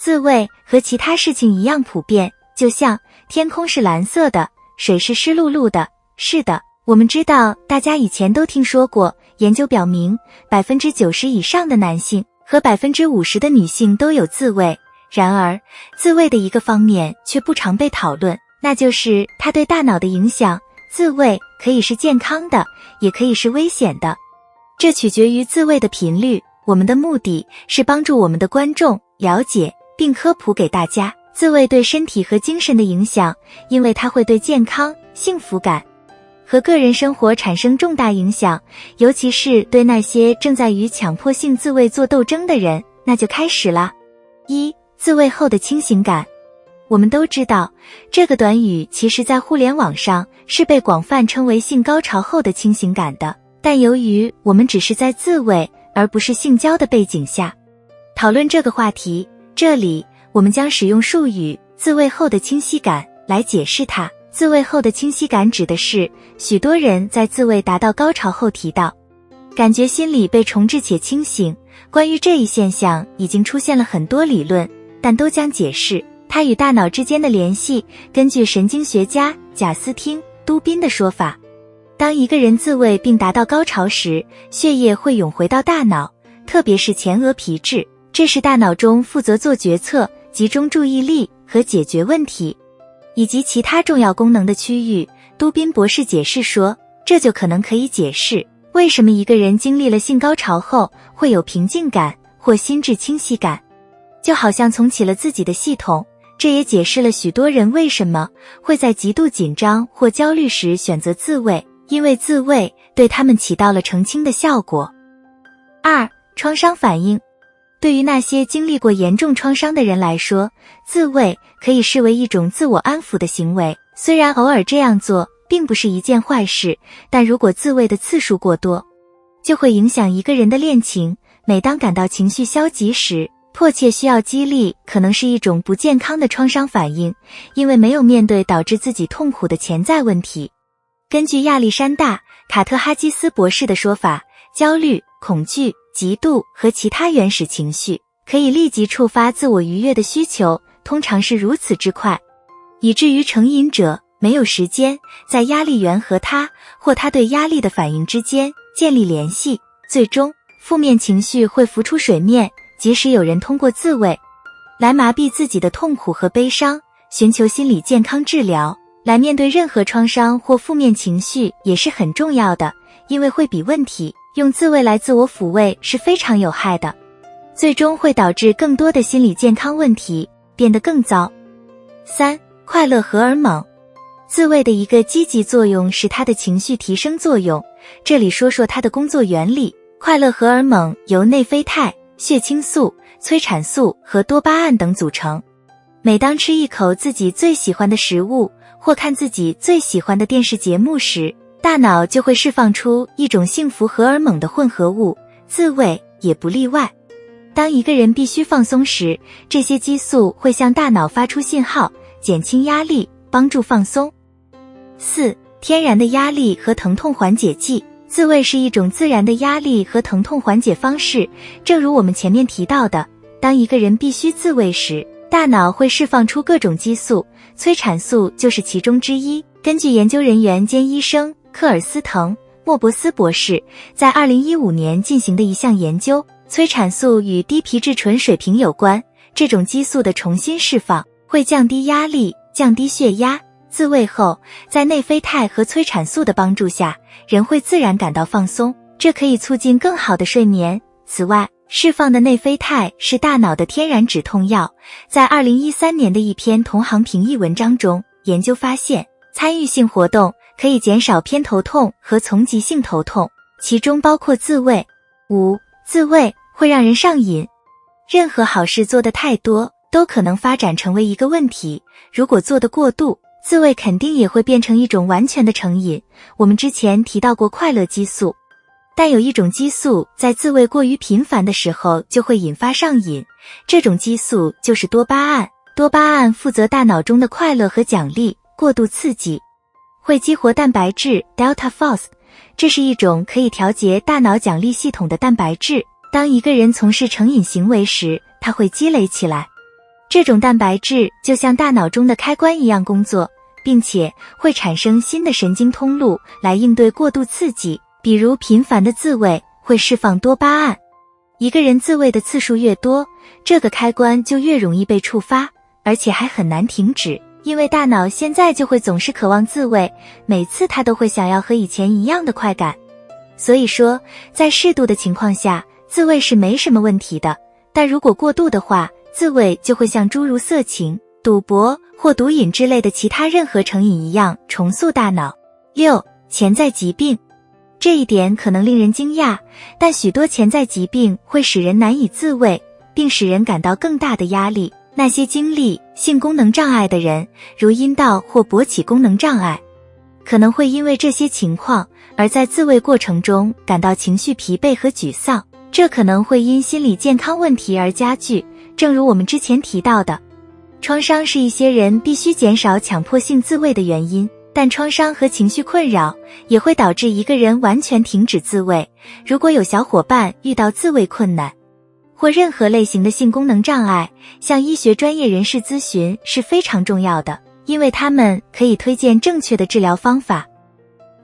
自慰和其他事情一样普遍，就像天空是蓝色的，水是湿漉漉的。是的，我们知道大家以前都听说过，研究表明 90% 以上的男性和 50% 的女性都有自慰。然而，自慰的一个方面却不常被讨论，那就是它对大脑的影响。自慰可以是健康的，也可以是危险的，这取决于自慰的频率。我们的目的是帮助我们的观众了解并科普给大家自慰对身体和精神的影响，因为它会对健康、幸福感和个人生活产生重大影响，尤其是对那些正在与强迫性自慰做斗争的人。那就开始啦。1. 自慰后的清醒感。我们都知道，这个短语其实在互联网上是被广泛称为性高潮后的清醒感的，但由于我们只是在自慰而不是性交的背景下讨论这个话题，这里我们将使用术语自慰后的清晰感来解释它。自慰后的清晰感指的是许多人在自慰达到高潮后提到感觉心理被重置且清醒。关于这一现象已经出现了很多理论，但都将解释它与大脑之间的联系。根据神经学家贾斯汀·都宾的说法，当一个人自慰并达到高潮时，血液会涌回到大脑，特别是前额皮质，这是大脑中负责做决策、集中注意力和解决问题以及其他重要功能的区域。都宾博士解释说，这就可能可以解释为什么一个人经历了性高潮后会有平静感或心智清晰感，就好像重启了自己的系统。这也解释了许多人为什么会在极度紧张或焦虑时选择自慰，因为自慰对他们起到了澄清的效果。2. 创伤反应。对于那些经历过严重创伤的人来说，自慰可以视为一种自我安抚的行为。虽然偶尔这样做并不是一件坏事，但如果自慰的次数过多，就会影响一个人的恋情。每当感到情绪消极时，迫切需要激励可能是一种不健康的创伤反应，因为没有面对导致自己痛苦的潜在问题。根据亚历山大·卡特哈基斯博士的说法，焦虑、恐惧、嫉妒和其他原始情绪可以立即触发自我愉悦的需求，通常是如此之快，以至于成瘾者没有时间在压力源和他或他对压力的反应之间建立联系。最终，负面情绪会浮出水面，即使有人通过自慰来麻痹自己的痛苦和悲伤，寻求心理健康治疗来面对任何创伤或负面情绪也是很重要的，因为会比问题用自慰来自我抚慰是非常有害的，最终会导致更多的心理健康问题变得更糟。3. 快乐荷尔蒙。自慰的一个积极作用是它的情绪提升作用，这里说说它的工作原理。快乐荷尔蒙由内啡肽、血清素、催产素和多巴胺等组成。每当吃一口自己最喜欢的食物或看自己最喜欢的电视节目时，大脑就会释放出一种幸福荷尔蒙的混合物，自慰也不例外。当一个人必须放松时，这些激素会向大脑发出信号，减轻压力，帮助放松。4. 天然的压力和疼痛缓解剂。自慰是一种自然的压力和疼痛缓解方式，正如我们前面提到的，当一个人必须自慰时，大脑会释放出各种激素，催产素就是其中之一。根据研究人员兼医生科尔斯滕·莫伯斯博士在2015年进行的一项研究，催产素与低皮质醇水平有关，这种激素的重新释放会降低压力，降低血压。自慰后，在内啡肽和催产素的帮助下，人会自然感到放松，这可以促进更好的睡眠。此外，释放的内啡肽是大脑的天然止痛药。在2013年的一篇同行评议文章中，研究发现，参与性活动可以减少偏头痛和丛集性头痛，其中包括自慰。5. 自慰会让人上瘾。任何好事做得太多，都可能发展成为一个问题。如果做得过度，自慰肯定也会变成一种完全的成瘾。我们之前提到过快乐激素，但有一种激素在自慰过于频繁的时候就会引发上瘾，这种激素就是多巴胺。多巴胺负责大脑中的快乐和奖励，过度刺激会激活蛋白质 Delta Phos， 这是一种可以调节大脑奖励系统的蛋白质。当一个人从事成瘾行为时，它会积累起来。这种蛋白质就像大脑中的开关一样工作，并且会产生新的神经通路来应对过度刺激，比如频繁的自慰会释放多巴胺。一个人自慰的次数越多，这个开关就越容易被触发，而且还很难停止，因为大脑现在就会总是渴望自慰，每次他都会想要和以前一样的快感。所以说，在适度的情况下，自慰是没什么问题的，但如果过度的话，自慰就会像诸如色情、赌博或毒瘾之类的其他任何成瘾一样重塑大脑。6. 潜在疾病。这一点可能令人惊讶，但许多潜在疾病会使人难以自慰，并使人感到更大的压力。那些经历性功能障碍的人，如阴道或勃起功能障碍，可能会因为这些情况而在自慰过程中感到情绪疲惫和沮丧，这可能会因心理健康问题而加剧。正如我们之前提到的，创伤是一些人必须减少强迫性自慰的原因，但创伤和情绪困扰也会导致一个人完全停止自慰。如果有小伙伴遇到自慰困难或任何类型的性功能障碍，向医学专业人士咨询是非常重要的，因为他们可以推荐正确的治疗方法。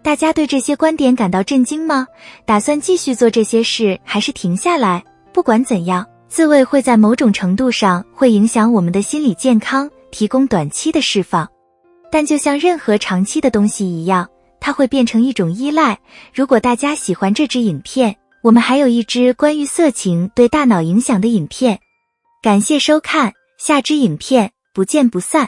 大家对这些观点感到震惊吗？打算继续做这些事，还是停下来？不管怎样，自慰会在某种程度上会影响我们的心理健康，提供短期的释放。但就像任何长期的东西一样，它会变成一种依赖。如果大家喜欢这支影片，我们还有一支关于色情对大脑影响的影片。感谢收看，下支影片不见不散。